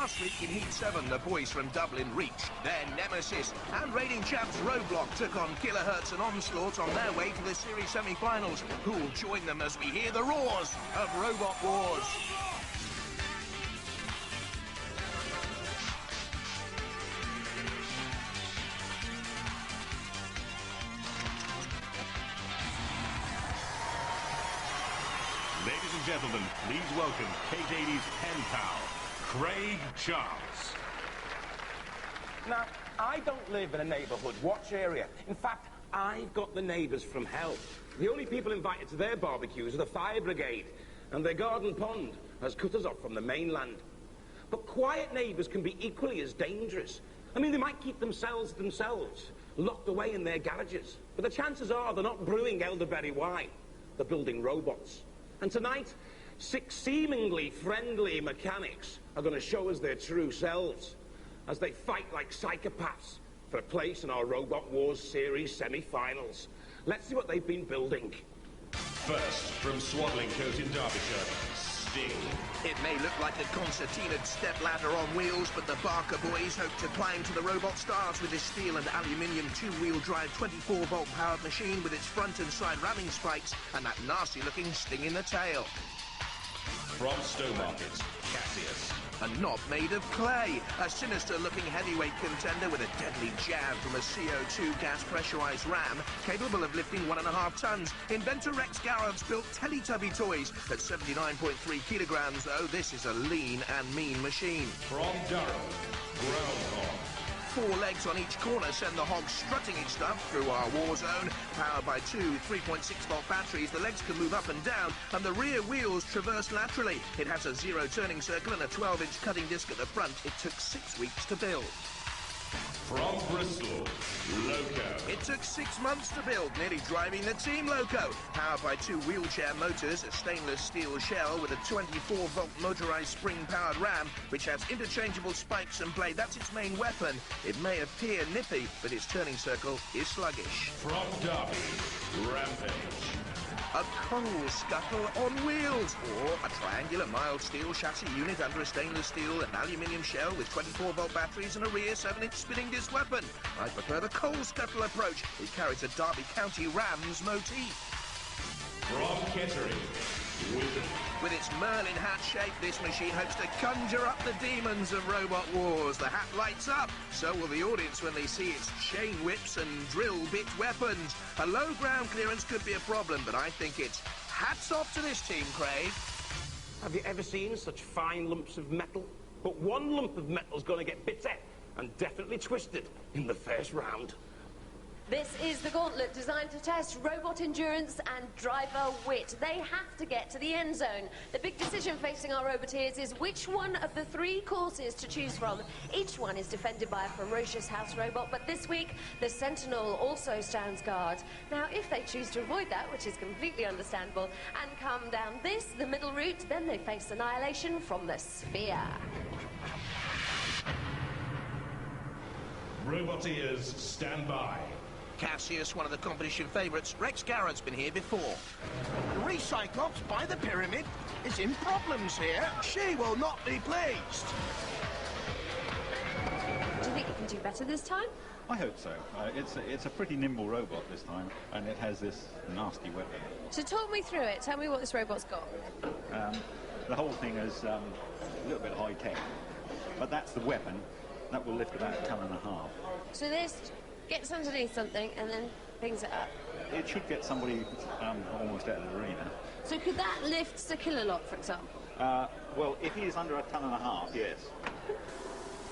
Last week in Heat 7, the boys from Dublin reached their nemesis, and reigning champs Roblox took on Kilohertz and Onslaught on their way to the series semi-finals. Who'll join them as we hear the roars of Robot Wars? Ladies and gentlemen, please welcome K80's pen pal, Craig Charles. Now, I don't live in a neighbourhood watch area. In fact, I've got the neighbours from hell. The only people invited to their barbecues are the fire brigade, and their garden pond has cut us off from the mainland. But quiet neighbours can be equally as dangerous. I mean, they might keep themselves to themselves, locked away in their garages. But the chances are they're not brewing elderberry wine. They're building robots. And tonight, 6 seemingly friendly mechanics are going to show us their true selves as they fight like psychopaths for a place in our Robot Wars series semi-finals. Let's see what they've been building. First, from Swaddling Coat in Derbyshire, Sting. It may look like a concertinaed stepladder on wheels, but the Barker boys hope to climb to the robot stars with this steel and aluminium 2-wheel drive 24-volt powered machine with its front and side ramming spikes and that nasty-looking sting in the tail. From Stowmarket, Cassius. A knob made of clay, a sinister-looking heavyweight contender with a deadly jab from a CO2 gas pressurized ram capable of lifting 1.5 tons. Inventor Rex Garrett's built Teletubby toys at 79.3 kilograms, though this is a lean and mean machine. From Durham, Groundhog. 4 legs on each corner send the hog strutting its stuff through our war zone. Powered by 2 3.6-volt batteries, the legs can move up and down, and the rear wheels traverse laterally. It has a 0 turning circle and a 12-inch cutting disc at the front. It took 6 weeks to build. From Bristol, Loco. It took 6 months to build, nearly driving the Team Loco. Powered by 2 wheelchair motors, a stainless steel shell with a 24-volt motorized spring-powered ram, which has interchangeable spikes and blade. That's its main weapon. It may appear nippy, but its turning circle is sluggish. From Derby, Rampage. A coal scuttle on wheels, or a triangular mild steel chassis unit under a stainless steel and aluminium shell with 24-volt batteries and a rear 7-inch spinning disc weapon. I prefer the coal scuttle approach. It carries a Derby County Rams motif. From Kettering, Wizard. With its Merlin hat shape, this machine hopes to conjure up the demons of Robot Wars. The hat lights up, so will the audience when they see its chain whips and drill bit weapons. A low ground clearance could be a problem, but I think it's hats off to this team, Craig. Have you ever seen such fine lumps of metal? But one lump of metal's going to get bitter and definitely twisted in the first round. This is the gauntlet designed to test robot endurance and driver wit. They have to get to the end zone. The big decision facing our roboteers is which one of the 3 courses to choose from. Each one is defended by a ferocious house robot, but this week, the Sentinel also stands guard. Now, if they choose to avoid that, which is completely understandable, and come down this, the middle route, then they face annihilation from the Sphere. Roboteers, stand by. Cassius, one of the competition favourites. Rex Garrett's been here before. Recyclops by the pyramid is in problems here. She will not be pleased. Do you think you can do better this time? I hope so. It's a pretty nimble robot this time, and it has this nasty weapon. So talk me through it. Tell me what this robot's got. The whole thing is a little bit high-tech, but that's the weapon. That will lift about 1.5 tons. So this gets underneath something and then brings it up. It should get somebody almost out of the arena. So could that lift a Kilolot, for example? Well, if he is under 1.5 tons, yes.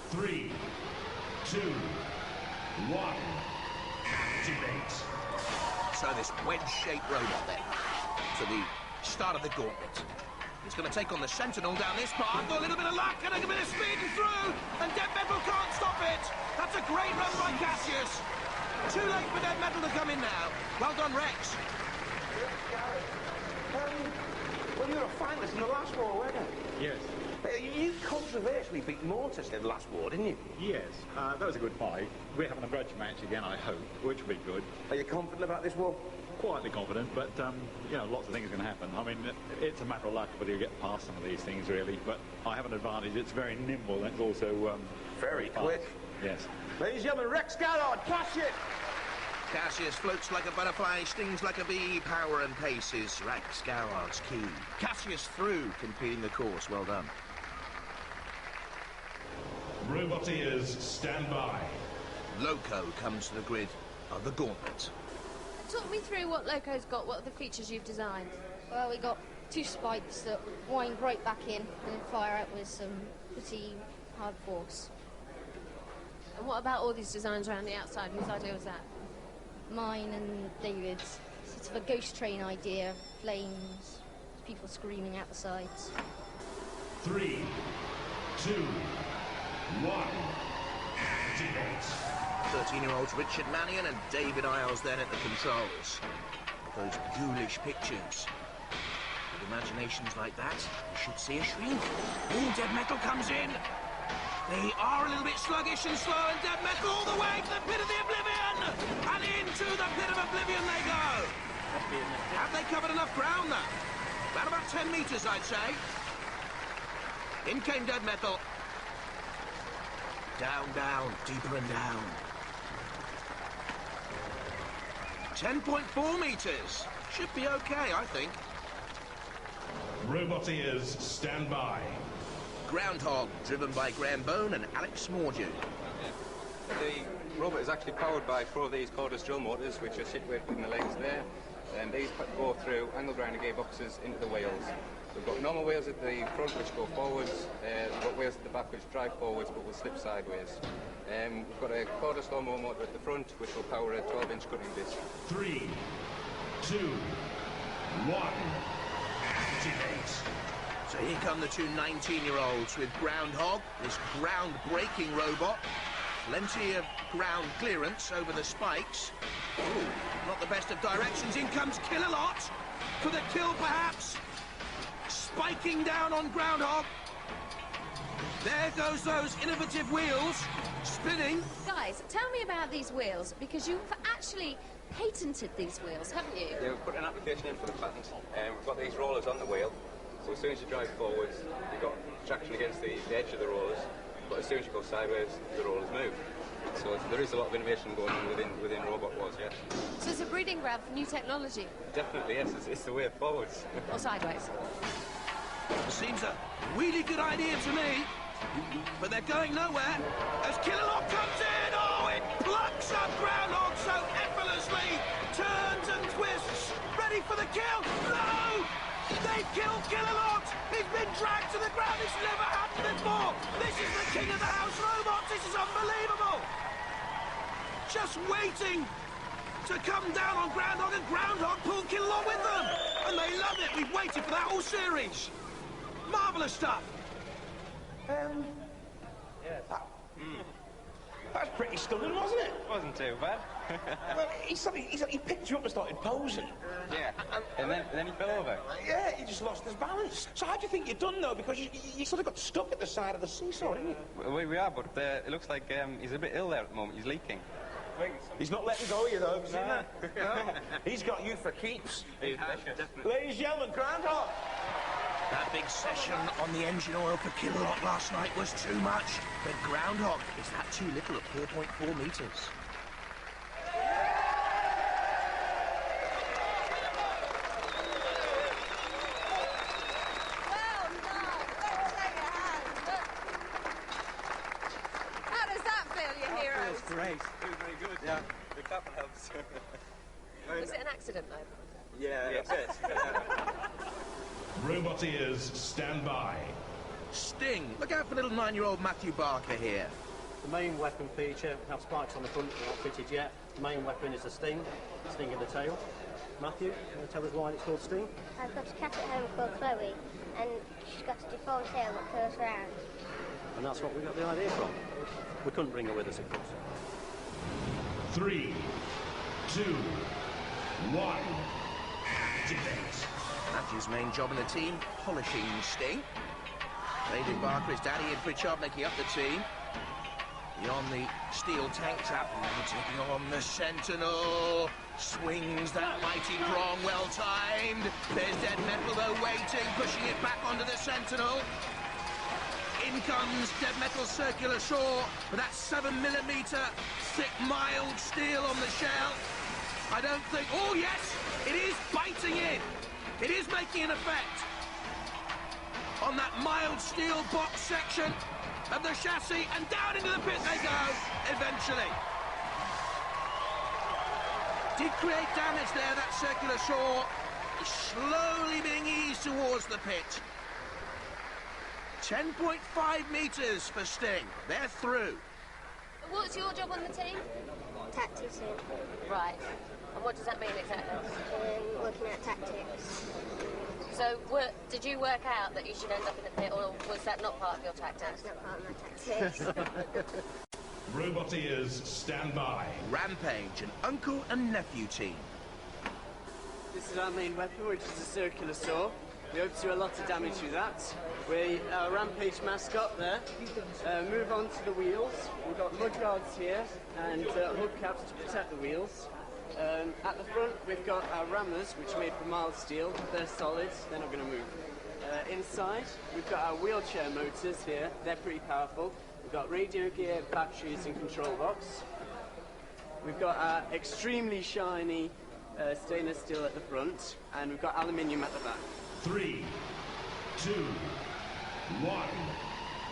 3, 2, 1. Activate. So this wedge-shaped robot then, to the start of the gauntlet. It's going to take on the Sentinel down this part. Got a little bit of luck and a bit of speed and through. And Dead Metal can't stop it. That's a great run by Cassius. Too late for Dead Metal to come in now. Well done, Rex. Well, you were a finalist in the last war, weren't you? Yes. You controversially beat Mortis in the last war, didn't you? Yes, that was a good fight. We're having a grudge match again, I hope, which will be good. Are you confident about this war? quietly confident, but you know, lots of things are going to happen. I mean, it's a matter of luck whether you get past some of these things, really. But I have an advantage. It's very nimble. And it's also very quick. Yes. Ladies and gentlemen, Rex Gallard, Cassius! Cassius floats like a butterfly, stings like a bee. Power and pace is Rex Gallard's key. Cassius through, completing the course. Well done. Roboteers, stand by. Loco comes to the grid of the gauntlet. Talk me through what Loco's got, what are the features you've designed? Well, we got 2 spikes that wind right back in and then fire out with some pretty hard force. And what about all these designs around the outside? Whose idea was that? Mine and David's. Sort of a ghost train idea, flames, people screaming out the sides. 3, 2, 1. Activate. 13-year-olds Richard Mannion and David Isles then at the controls. Those ghoulish pictures. With imaginations like that, you should see a shrink. Ooh, Dead Metal comes in. They are a little bit sluggish and slow, and Dead Metal all the way to the pit of the Oblivion! And into the pit of Oblivion they go! Have they covered enough ground, though? Around about 10 metres, I'd say. In came Dead Metal. Down, down, deeper and down. 10.4 metres. Should be okay, I think. Roboteers, stand by. Groundhog, driven by Graham Bone and Alex Mordew. The robot is actually powered by 4 of these cordless drill motors, which are situated in the legs there. And these go through angle grinder gearboxes into the wheels. We've got normal wheels at the front which go forwards, we've got wheels at the back which drive forwards but will slip sideways. We've got a cordless lawnmower motor at the front which will power a 12-inch cutting disc. 3, 2, 1. Activate. So here come the 2 19-year-olds with Groundhog, this ground-breaking robot. Plenty of ground clearance over the spikes. Ooh, not the best of directions. In comes Kill-A-Lot for the kill, perhaps. Spiking down on Groundhog. There goes those innovative wheels, spinning. Guys, tell me about these wheels, because you've actually patented these wheels, haven't you? Yeah, we've put an application in for the patent. We've got these rollers on the wheel, so as soon as you drive forwards, you've got traction against the edge of the rollers, but as soon as you go sideways, the rollers move. So there is a lot of innovation going on within Robot Wars, yes. So it's a breeding ground for new technology. Definitely, yes, it's the way forwards. Or sideways. Seems a really good idea to me, but they're going nowhere as Kill-A-Lot comes in. Oh, it plucks up Groundhog so effortlessly, turns and twists, ready for the kill. No! They've killed Kill-A-Lot. He's been dragged to the ground. It's never happened before. This is the king of the house robots. This is unbelievable. Just waiting to come down on Groundhog, and Groundhog pulled Kill-A-Lot with them. And they love it. We've waited for that all series. Marvellous stuff. That's pretty stunning, wasn't it? Wasn't too bad. Well, he picked you up and started posing. Yeah, and then he fell over. Yeah, he just lost his balance. So how do you think you're done, though? Because you sort of got stuck at the side of the seesaw, didn't you? We are, but it looks like he's a bit ill there at the moment. He's leaking. He's not letting go of you, though. Have you seen that? No. He's got you for keeps. Definitely. Ladies and gentlemen, Groundhog. That big session on the engine oil for Kill-A-Lot last night was too much. But Groundhog, is that too little at 4.4 metres? Well done. Let's shake a hand. How does that feel, you heroes? Great. Feels very good. Yeah, the clap helps. Was it an accident, though? Yeah, that's it. Roboteers, stand by. Sting. Look out for little 9-year-old Matthew Barker here. The main weapon feature, have spikes on the front, they're not fitted yet. The main weapon is a sting in the tail. Matthew, you want to tell us why it's called Sting? I've got a cat at home called Chloe, and she's got a deformed tail that curls round. And that's what we got the idea from. We couldn't bring her with us, of course. 3, 2, 1. Activate. Matthew's main job in the team, polishing Sting. David Barker, his daddy, and Pritchard making up the team. Beyond the steel tank trap, and taking on the Sentinel. Swings that mighty prong, well timed. There's Dead Metal though waiting, pushing it back onto the Sentinel. In comes Dead Metal's circular saw with that 7mm thick, mild steel on the shell. I don't think... Oh, yes! It is biting in. It is making an effect on that mild steel box section of the chassis, and down into the pit they go, eventually. Did create damage there, that circular saw. Slowly being eased towards the pit. 10.5 metres for Sting. They're through. What's your job on the team? Tactician. Right. And what does that mean exactly? Working out tactics. So, did you work out that you should end up in the pit, or was that not part of your tactics? That's not part of my tactics. Robot ears, stand by. Rampage, an uncle and nephew team. This is our main weapon, which is a circular saw. We hope to do a lot of damage with that. Our Rampage mascot there. Move on to the wheels. We've got mud guards here and hubcaps to protect the wheels. At the front, we've got our rammers, which are made from mild steel. They're solid, they're not going to move. Inside, we've got our wheelchair motors here. They're pretty powerful. We've got radio gear, batteries, and control box. We've got our extremely shiny stainless steel at the front, and we've got aluminium at the back. 3, 2, 1.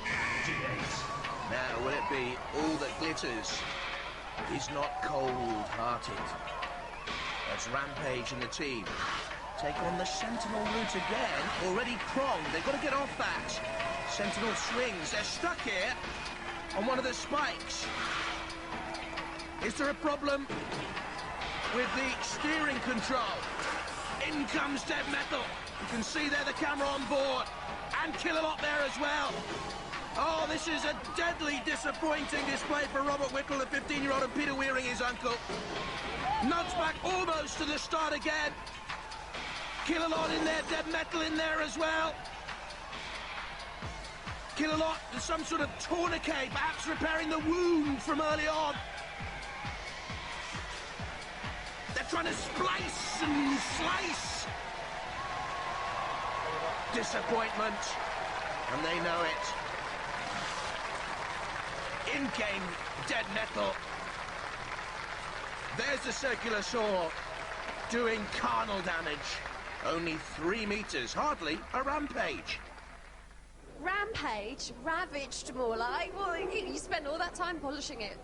Activate. Now, will it be all that glitters is not cold-hearted? That's Rampage and the team take on the Sentinel route again. Already pronged. They've got to get off that. Sentinel swings. They're stuck here on one of the spikes. Is there a problem with the steering control? In comes Dead Metal. You can see there the camera on board. And Kill-A-Lot there as well. Oh, this is a deadly disappointing display for Robert Whittle, the 15-year-old, and Peter Weering, his uncle. Nudged back almost to the start again. Kill-A-Lot in there, Dead Metal in there as well. Kill-A-Lot with some sort of tourniquet, perhaps repairing the wound from early on. They're trying to splice and slice. Disappointment, and they know it. In came Dead Metal. There's the circular saw doing carnal damage. Only 3 meters, hardly a Rampage. Rampage? Ravaged, more like. Well, you spent all that time polishing it.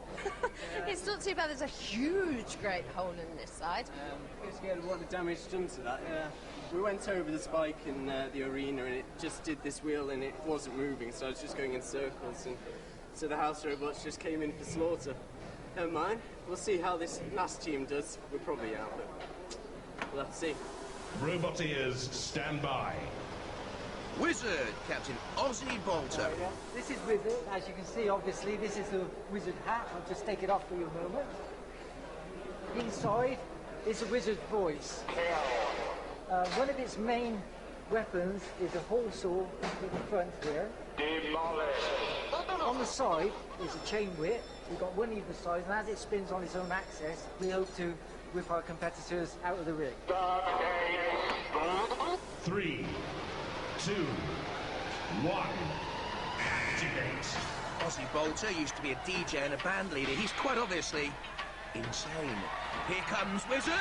It's not too bad. There's a huge, great hole in this side. Just get a lot of damage done to that. We went over the spike in the arena, and it just did this wheel, and it wasn't moving, so I was just going in circles, and so the house robots just came in for slaughter. Never mind. We'll see how this last team does. We're probably out, but we'll have to see. Robot ears, stand by. Wizard, Captain Ozzy Bolter. This is Wizard. As you can see, obviously, this is the Wizard hat. I'll just take it off for you a moment. Inside is a Wizard's voice. One of its main weapons is a hole saw in the front here. On the side is a chain whip. We've got one either side, and as it spins on its own axis, we hope to whip our competitors out of the ring. 3, 2, 1. Activate. Ozzy Bolter used to be a DJ and a band leader. He's quite obviously insane. Here comes Wizard.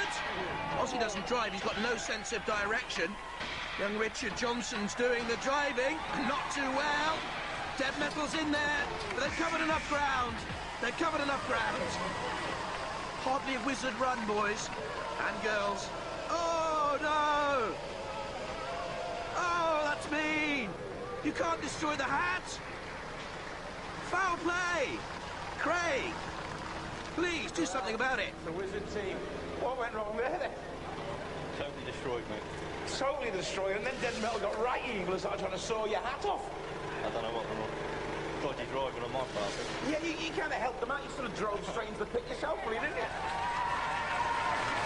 Ozzy doesn't drive. He's got no sense of direction. Young Richard Johnson's doing the driving. Not too well. Dead Metal's in there. But they've covered enough ground. They've covered enough ground. Hardly a Wizard run, boys and girls. Oh, no. Oh, that's mean. You can't destroy the hat. Foul play. Craig, please do something about it. The Wizard team. What went wrong there then? Totally destroyed, mate. Totally destroyed, and then Dead Metal got right evil and started trying to saw your hat off. I don't know what went wrong. Dodgy driving on my part. Yeah, you kind of helped them out. You sort of drove straight into the pit yourself, really, didn't you?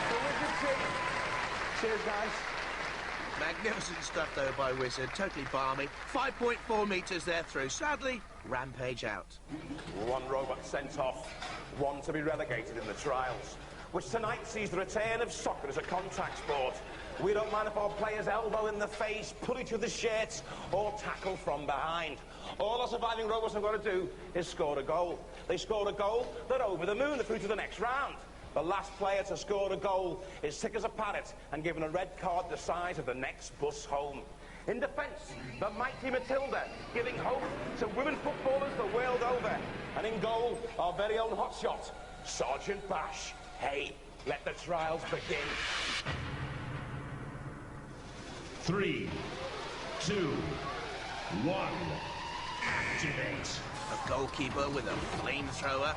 The Wizard team. Cheers, guys. Magnificent stuff, though, by Wizard. Totally balmy. 5.4 metres there through. Sadly, Rampage out. One robot sent off, one to be relegated in the trials, which tonight sees the return of soccer as a contact sport. We don't mind if our players elbow in the face, pull each other's shirts, or tackle from behind. All our surviving robots have got to do is score a goal. They score a goal, they're over the moon, they're through to the next round. The last player to score a goal is sick as a parrot and given a red card the size of the next bus home. In defence, the mighty Matilda, giving hope to women footballers the world over. And in goal, our very own hotshot, Sergeant Bash. Hey, let the trials begin. 3, 2, 1, activate. A goalkeeper with a flamethrower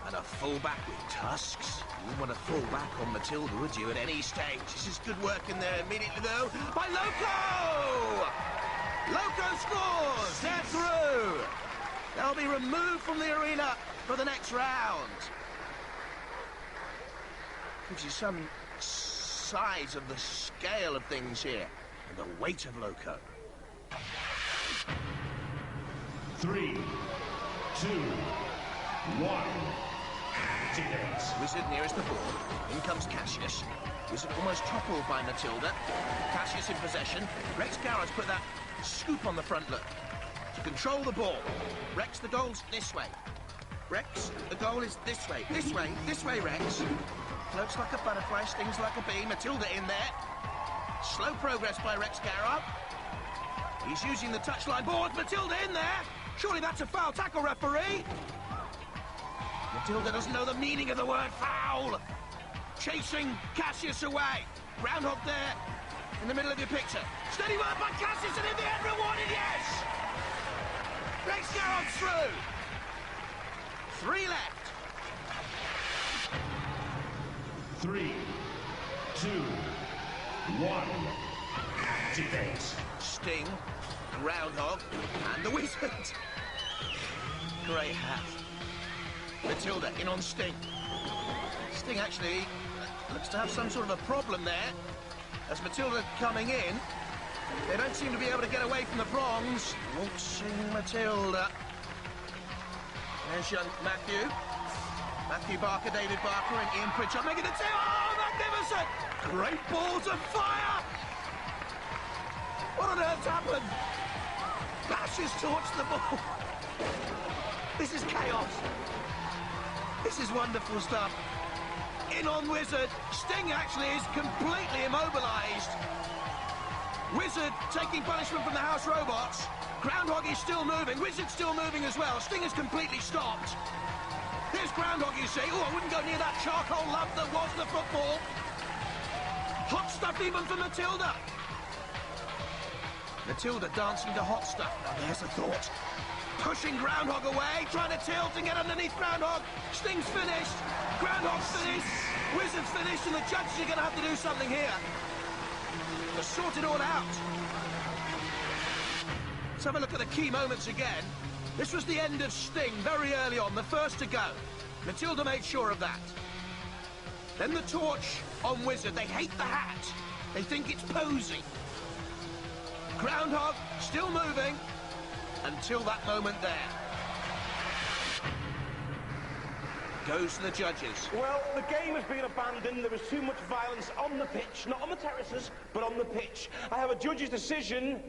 and a fullback with tusks. You wouldn't want to fall back on Matilda, would you, at any stage? This is good work in there immediately, though, by Loco! Loco scores! They're through! They'll be removed from the arena for the next round. Gives you some size of the scale of things here and the weight of Loco. 3, 2, 1, activate. Wizard nearest the ball. In comes Cassius. Wizard almost toppled by Matilda. Cassius in possession. Rex Garrett's put that scoop on the front look to control the ball. Rex, the goal's this way. Rex, the goal is this way. This way, Rex. Floats like a butterfly, stings like a bee. Matilda in there. Slow progress by Rex Garrett. He's using the touchline board. Matilda in there. Surely that's a foul tackle, referee. Matilda doesn't know the meaning of the word foul. Chasing Cassius away. Groundhog there in the middle of your picture. Steady work by Cassius, and in the end rewarded, yes! Rex Garrett's through. 3 left. 3, 2, 1, activate. Sting, Groundhog, and the Wizard. Great hat. Matilda in on Sting. Sting actually looks to have some sort of a problem there. As Matilda coming in, they don't seem to be able to get away from the prongs. Waltzing Matilda. There's young Matthew. Matthew Barker, David Barker, and Ian Pritchard making the 2. Oh, magnificent! Great ball to fire! What on earth's happened? Bash has torched the ball. This is chaos. This is wonderful stuff. In on Wizard. Sting actually is completely immobilised. Wizard taking punishment from the house robots. Groundhog is still moving. Wizard's still moving as well. Sting is completely stopped. Here's Groundhog, you see. Oh, I wouldn't go near that charcoal lump that was the football. Hot stuff even for Matilda. Matilda dancing to hot stuff. Now there's the thought. Pushing Groundhog away, trying to tilt and get underneath Groundhog. Sting's finished. Groundhog's finished. Wizard's finished, and the judges are going to have to do something here to sort it all out. Let's have a look at the key moments again. This was the end of Sting very early on, the first to go. Matilda made sure of that. Then the torch on Wizard. They hate the hat. They think it's posing. Groundhog still moving until that moment there. Goes to the judges. Well, the game has been abandoned. There was too much violence on the pitch, not on the terraces, but on the pitch. I have a judge's decision,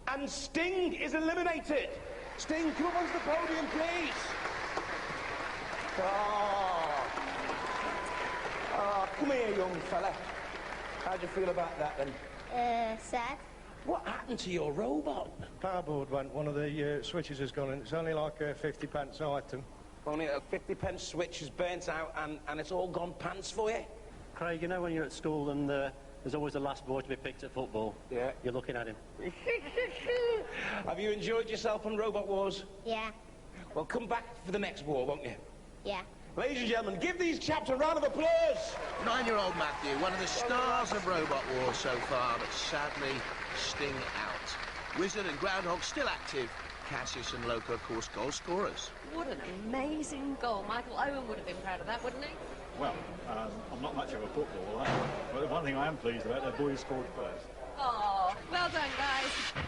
and Sting is eliminated. Sting, come up onto the podium, please. Oh, come here, young fella. How'd you feel about that, then? Sad. What happened to your robot? Power board went. One of the switches has gone in. It's only like a 50p item. Only a 50p switch is burnt out and it's all gone pants for you? Craig, you know when you're at school and there's always the last boy to be picked at football? Yeah. You're looking at him. Have you enjoyed yourself on Robot Wars? Yeah. Well, come back for the next war, won't you? Yeah. Ladies and gentlemen, give these chaps a round of applause! 9-year-old Matthew, one of the stars of Robot Wars so far, but sadly, Sting out. Wizard and Groundhog still active. Cassius and Loco, of course, goal scorers. What an amazing goal. Michael Owen would have been proud of that, wouldn't he? Well, I'm not much of a footballer, but the one thing I am pleased about, the boys scored first. Oh, well done, guys.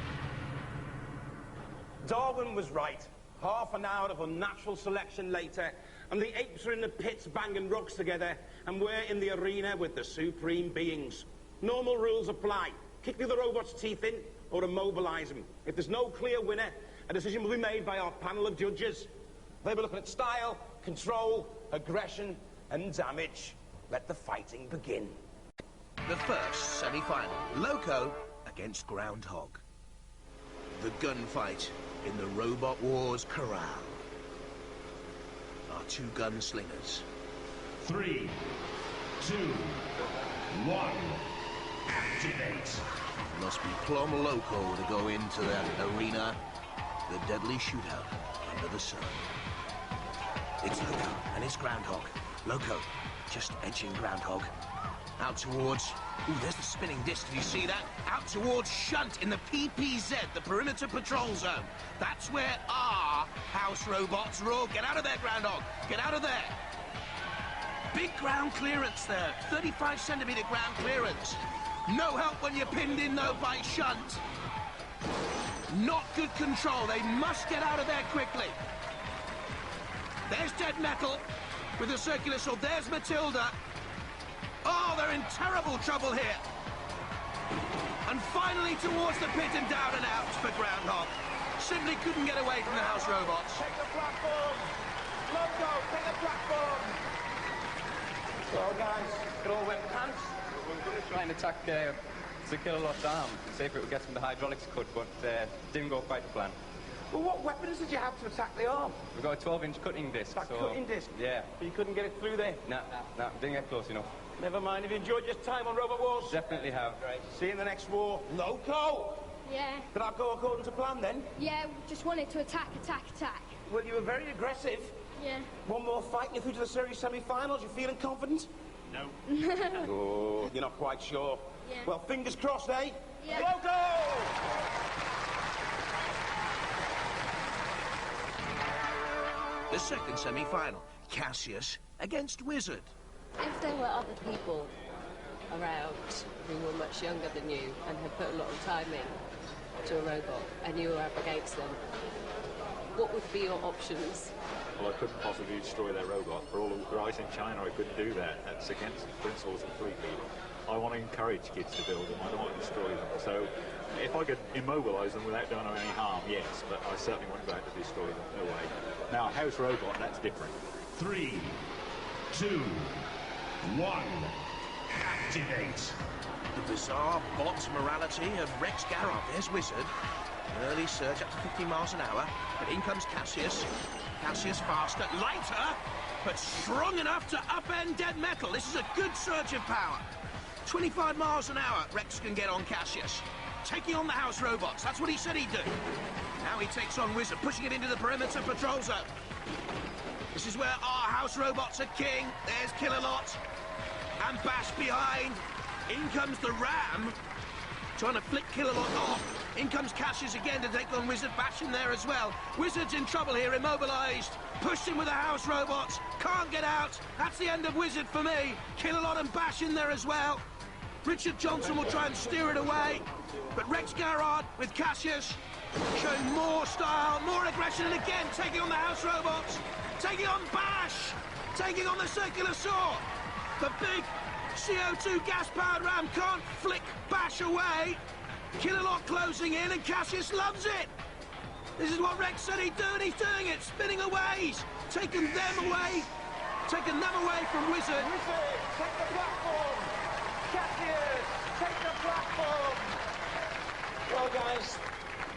Darwin was right. Half an hour of unnatural selection later, and the apes are in the pits banging rocks together, and we're in the arena with the supreme beings. Normal rules apply. Kick the other robot's teeth in, or immobilize them. If there's no clear winner, a decision will be made by our panel of judges. They'll be looking at style, control, aggression, and damage. Let the fighting begin. The first semi-final, Loco against Groundhog. The gunfight in the Robot Wars corral. Our two gunslingers. 3, 2, 1, activate. Must be plumb loco to go into that arena. The deadly shootout under the sun. It's Loco and it's Groundhog. Loco just edging Groundhog. Out towards... Ooh, there's the spinning disc. Did you see that? Out towards Shunt in the PPZ, the Perimeter Patrol Zone. That's where our house robots roar. Get out of there, Groundhog. Get out of there. Big ground clearance there. 35-centimeter ground clearance. No help when you're pinned in, though, by Shunt. Not good control. They must get out of there quickly. There's Dead Metal with the circular saw. There's Matilda. Oh, they're in terrible trouble here. And finally towards the pit and down and out for Groundhog. Simply couldn't get away from the house robots. Take the platform! Loco, take the platform! Well, guys, get all wet pants. We were going to try and attack the Kilolot's arm, see if it would get some of the hydraulics cut, but didn't go quite to plan. Well, what weapons did you have to attack the arm? We've got a 12-inch cutting disc. That cutting disc? Yeah. But you couldn't get it through there? No, didn't get close enough. Never mind. Have you enjoyed your time on Robot Wars? Definitely have. Right. See you in the next war. Loco! Yeah. Did that go according to plan, then? Yeah, just wanted to attack. Well, you were very aggressive. Yeah. One more fight and you're through to the series semi-finals. You feeling confident? No. Oh, you're not quite sure? Yeah. Well, fingers crossed, eh? Yeah. Loco! The second semi-final, Cassius against Wizard. If there were other people around who were much younger than you and had put a lot of time in to a robot and you were up against them, what would be your options? Well, I couldn't possibly destroy their robot. For all the right in China, I couldn't do that. That's against the principles completely. I want to encourage kids to build them. I don't want to destroy them. So if I could immobilize them without doing them any harm, yes, but I certainly wouldn't go out to destroy them. No way. Now, a house robot, that's different. 3, 2, 1, activate. The bizarre bot morality of Rex Garrod. There's Wizard. An early surge up to 50 miles an hour. But in comes Cassius. Cassius faster, lighter, but strong enough to upend Dead Metal. This is a good surge of power. 25 miles an hour, Rex can get on Cassius. Taking on the house robots. That's what he said he'd do. Now he takes on Wizard, pushing it into the Perimeter Patrol Zone. This is where our house robots are king. There's Kilolot. And Bash behind. In comes the Ram. Trying to flick Kilolot off. In comes Cassius again to take on Wizard. Bash in there as well. Wizard's in trouble here, immobilized. Pushed in with the house robots. Can't get out. That's the end of Wizard for me. Kilolot and Bash in there as well. Richard Johnson will try and steer it away. But Rex Garrod with Cassius showing more style, more aggression, and again taking on the house robots. Taking on Bash. Taking on the circular saw. The big CO2 gas-powered Ram can't flick Bash away. Kilolot closing in, and Cassius loves it. This is what Rex said he'd do, and he's doing it. Spinning away. He's taken them away. Taken them away from Wizard. Wizard, take the platform. Cassius, take the platform. Well, guys,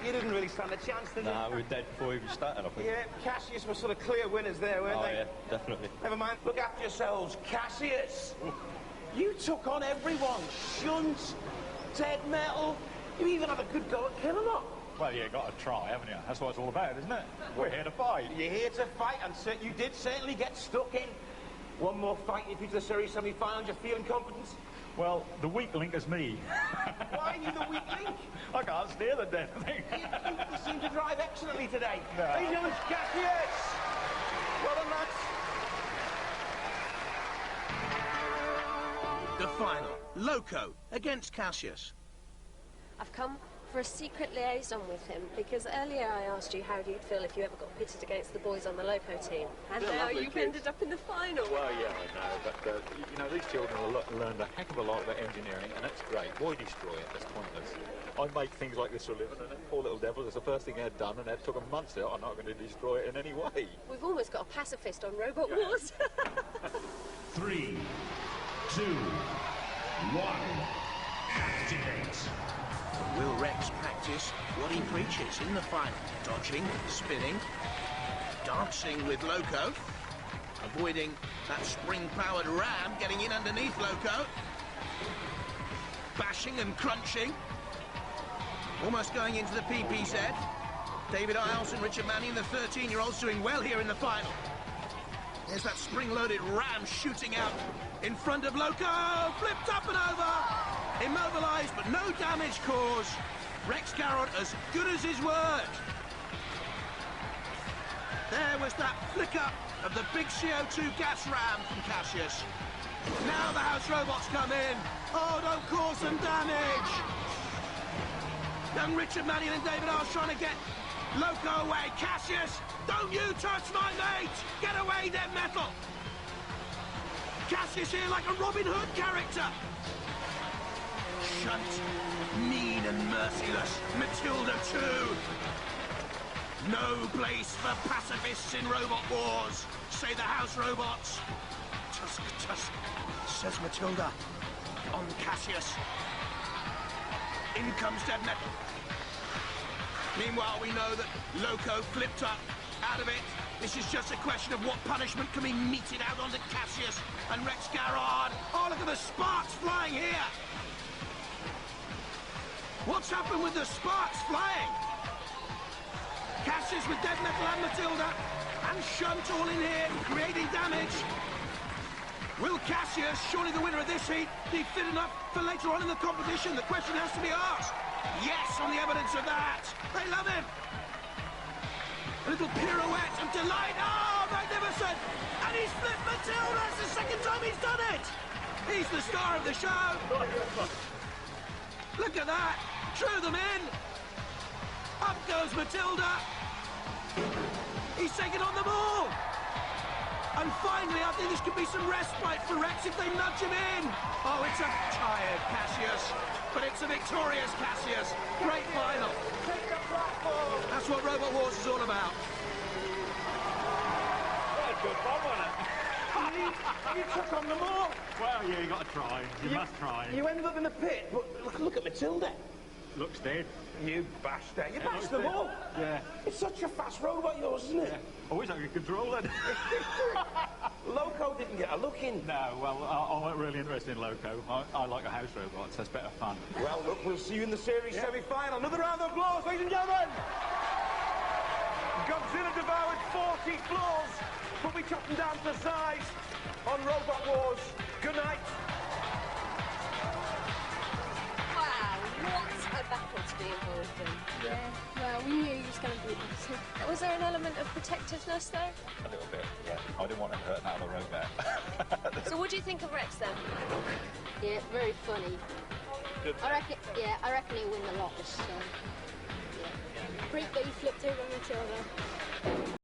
you didn't really stand a chance, did you? Nah, we were dead before we even started, I think. Yeah, Cassius were sort of clear winners there, weren't they? Oh, yeah, definitely. Never mind, look after yourselves. Cassius, you took on everyone. Shunt, Dead Metal. You even had a good go at Kilolot. Well, you got to try, haven't you? That's what it's all about, isn't it? We're here to fight. You're here to fight, and you did certainly get stuck in. One more fight if you to the series semi-finals. You're feeling confident? Well, the weak link is me. Why are you the weak link? I can't steer the damn thing. You seem to drive excellently today. No. Ladies and gentlemen, Cassius! Well done, lads. The final, Loco against Cassius. I've come for a secret liaison with him, because earlier I asked you how you'd feel if you ever got pitted against the boys on the Loco team, and They're now lovely you've kids. ended up in the final. Well, yeah, I know, but you know, these children have learned a heck of a lot about engineering, and that's great. Why destroy it? That's pointless. I make things like this for a living, and that poor little devil, it's the first thing they'd done, and it took them months out. I'm not going to destroy it in any way. We've almost got a pacifist on Robot Wars. 3, 2, 1. Activate. Will Rex practice what he preaches in the final? Dodging, spinning, dancing with Loco, avoiding that spring-powered ram getting in underneath Loco, bashing and crunching, almost going into the PPZ. David Isles and Richard Manning, the 13-year-olds, doing well here in the final. There's that spring-loaded ram shooting out in front of Loco, flipped up and over, immobilised but no damage caused. Rex Garrod as good as his word. There was that flicker of the big CO2 gas ram from Cassius. Now the house robots come in. Oh, don't cause them damage. Young Richard Manning and David Isles trying to get Loco away. Cassius, don't you touch my mate! Get away, dead metal! Cassius here like a Robin Hood character. Shunt, mean and merciless. Matilda too. No place for pacifists in Robot Wars, say the house robots. Tusk, tusk, says Matilda. On Cassius. In comes dead metal. Meanwhile, we know that Loco flipped up out of it. This is just a question of what punishment can be meted out onto Cassius and Rex Garrod. Oh, look at the sparks flying here. What's happened with the sparks flying? Cassius with dead metal and Matilda and Shunt all in here, creating damage. Will Cassius, surely the winner of this heat, be fit enough for later on in the competition? The question has to be asked. Yes, on the evidence of that. They love him. A little pirouette of delight. Oh, magnificent. And he's flipped Matilda. It's the second time he's done it. He's the star of the show. Look at that. Drew them in. Up goes Matilda. He's taken on them all. And finally, I think this could be some respite for Rex if they nudge him in. Oh, it's a tired Cassius, but it's a victorious Cassius. Great final. That's what Robot Wars is all about. That's good fun, wasn't it? You took on them all. Well, yeah, you got to try. You must try. You ended up in the pit, but look at Matilda. Looks dead. You bashed her. You bashed them all. Yeah. It's such a fast robot, yours, isn't it? Yeah. Always I could control it. Loco didn't get a look in. No, well, I wasn't really interested in Loco. I like a house robot, so it's better fun. Well, look, we'll see you in the series semi-final. Another round of applause, ladies and gentlemen. Godzilla devoured 40 floors, but we chopped them down to size on Robot Wars. Good night. Wow, what a battle to be involved in. Yeah, well, we knew he was going to be this. Was there an element of protectiveness, though? A little bit, yeah. I didn't want him hurting out of the robot. So what do you think of Rex, then? Yeah, very funny. Good. I reckon he'll win the lot this time. Yeah. Great that he flipped over Matilda.